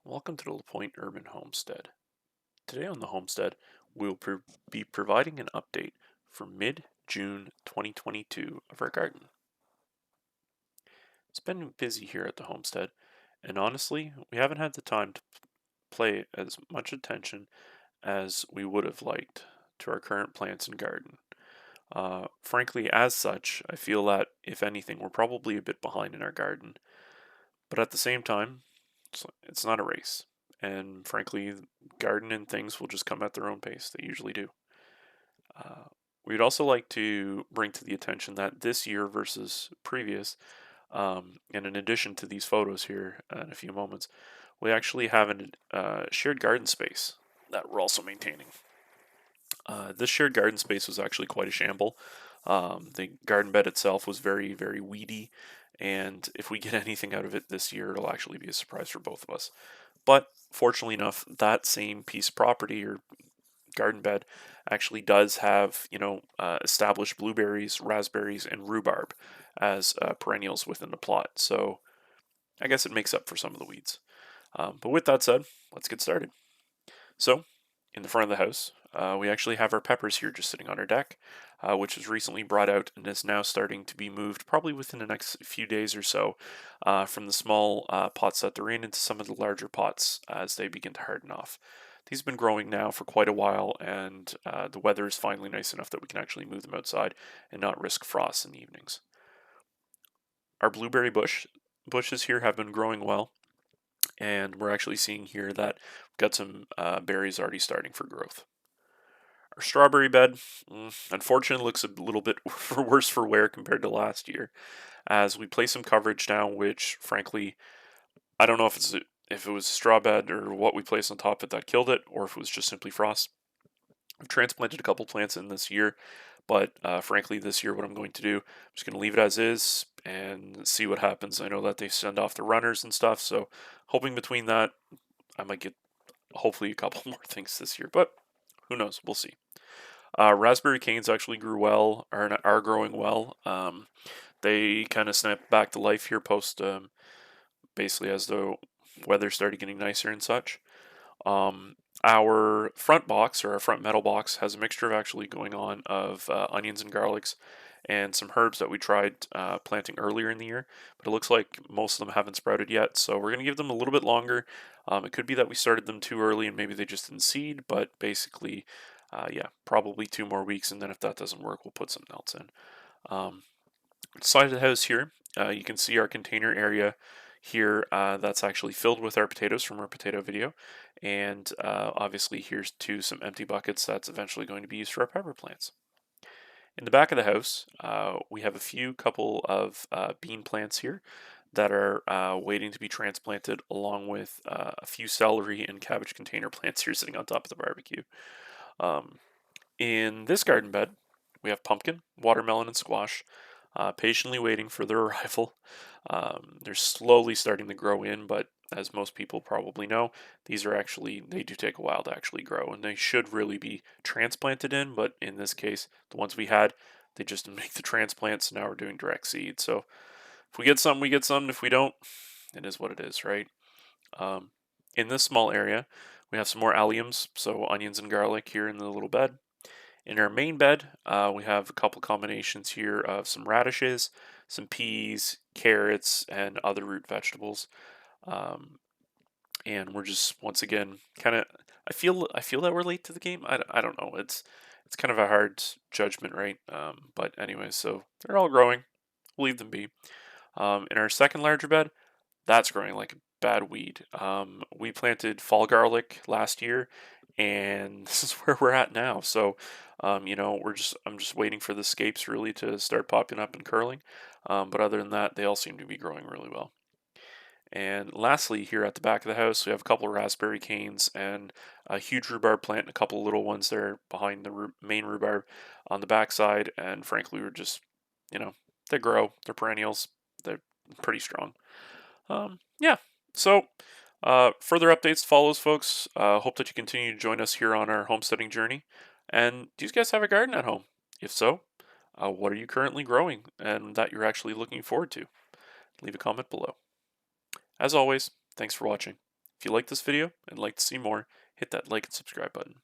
Welcome to the LaPointe Urban Homestead. Today on the Homestead, we'll be providing an update for mid-June 2022 of our garden. It's been busy here at the Homestead, and honestly, we haven't had the time to pay as much attention as we would have liked to our current plants and garden. Frankly, as such, I feel that, if anything, we're probably a bit behind in our garden. But at the same time, it's not a race. And frankly, garden and things will just come at their own pace. They usually do. Uh, we'd also like to bring to the attention that this year versus previous, and in addition to these photos here in a few moments, we actually have a shared garden space that we're also maintaining. This shared garden space was actually quite a shamble. The garden bed itself was very, very weedy, and if we get anything out of it this year, it'll actually be a surprise for both of us. But fortunately enough, that same piece of property or garden bed actually does have, established blueberries, raspberries, and rhubarb as perennials within the plot. So I guess it makes up for some of the weeds. But with that said, let's get started. So, in the front of the house, we actually have our peppers here just sitting on our deck, which was recently brought out and is now starting to be moved, probably within the next few days or so, from the small pots that they're in into some of the larger pots as they begin to harden off. These have been growing now for quite a while, and the weather is finally nice enough that we can actually move them outside and not risk frost in the evenings. Our blueberry bushes here have been growing well, and we're actually seeing here that we've got some berries already starting for growth. Our strawberry bed, unfortunately, looks a little bit for worse for wear compared to last year, as we place some coverage down, which frankly, I don't know if it was a straw bed or what we placed on top of it that killed it, or if it was just simply frost. I've transplanted a couple plants in this year, but frankly, this year, what I'm going to do, I'm just going to leave it as is and see what happens. I know that they send off the runners and stuff, so hoping between that, I might get hopefully a couple more things this year, but who knows? We'll see. Raspberry canes actually grew well, are growing well. They kind of snapped back to life here post, basically as the weather started getting nicer and such. Our front box or our front metal box has a mixture of actually going on of onions and garlics and some herbs that we tried planting earlier in the year, but it looks like most of them haven't sprouted yet. So we're going to give them a little bit longer. It could be that we started them too early and maybe they just didn't seed, but basically, yeah, probably 2 more weeks. And then if that doesn't work, we'll put something else in. Side of the house here, you can see our container area here that's actually filled with our potatoes from our potato video. And obviously here's some empty buckets that's eventually going to be used for our pepper plants. In the back of the house, we have a couple of bean plants here that are waiting to be transplanted, along with a few celery and cabbage container plants here sitting on top of the barbecue. Um, in this garden bed, we have pumpkin, watermelon, and squash, patiently waiting for their arrival. They're slowly starting to grow in, but as most people probably know, they do take a while to actually grow, and they should really be transplanted in, but in this case, the ones we had, they just didn't make the transplants, so now we're doing direct seed. So if we get some, we get some. If we don't, it is what it is, right? Um, in this small area, we have some more alliums, so onions and garlic here in the little bed. In our main bed, we have a couple combinations here of some radishes, some peas, carrots, and other root vegetables. Um, and we're just once again kind of. I feel that we're late to the game. I don't know. It's kind of a hard judgment, right? But anyway, so they're all growing. We'll leave them be. In our second larger bed, that's growing like a bad weed. We planted fall garlic last year, and this is where we're at now. So, I'm just waiting for the scapes really to start popping up and curling. But other than that, they all seem to be growing really well. And lastly, here at the back of the house, we have a couple of raspberry canes and a huge rhubarb plant and a couple of little ones there behind the main rhubarb on the backside. And frankly, we're just, you know, they grow, they're perennials, they're pretty strong. Yeah. So, further updates follows, folks. Hope that you continue to join us here on our homesteading journey. And do you guys have a garden at home? If so, what are you currently growing and that you're actually looking forward to? Leave a comment below. As always, thanks for watching. If you like this video and like to see more, hit that like and subscribe button.